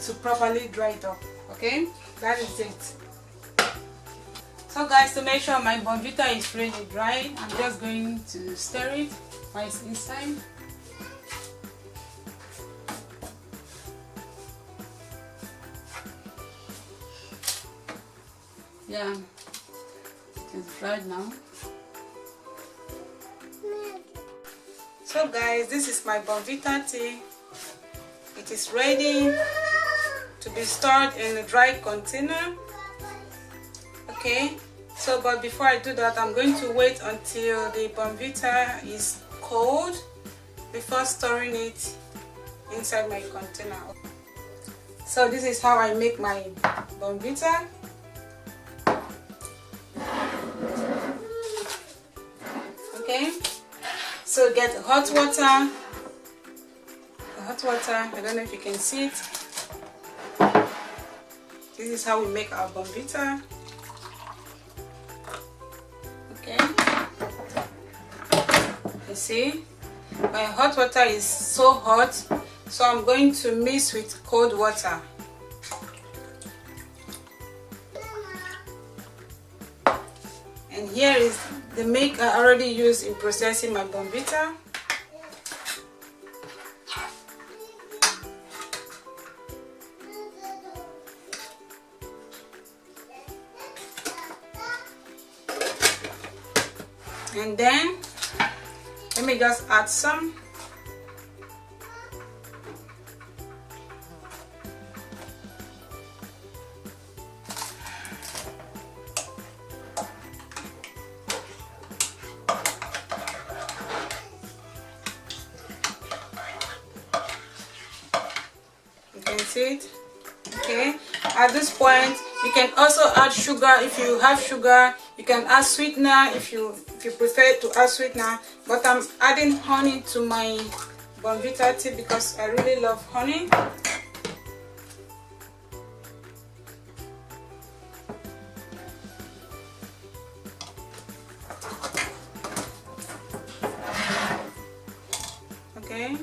to properly dry it up. Okay, that is it. So guys, to make sure my bornvita is really dry, I'm just going to stir it while it's inside. Yeah, it is dried now. So guys, this is my bornvita tea. It is ready to be stored in a dry container. Okay, so but before I do that, I'm going to wait until the bornvita is cold before storing it inside my container. So this is how I make my bornvita. Okay, so get hot water. I don't know if you can see it. This is how we make our bornvita. Okay, you see my hot water is so hot, so I'm going to mix with cold water. And here is the milk I already used in processing my bornvita. And then let me just add some. You can see it. Okay, at this point you can also add sugar. If you have sugar, you can add sweetener if you prefer to add sweetener, but I'm adding honey to my bornvita tea because I really love honey. Okay.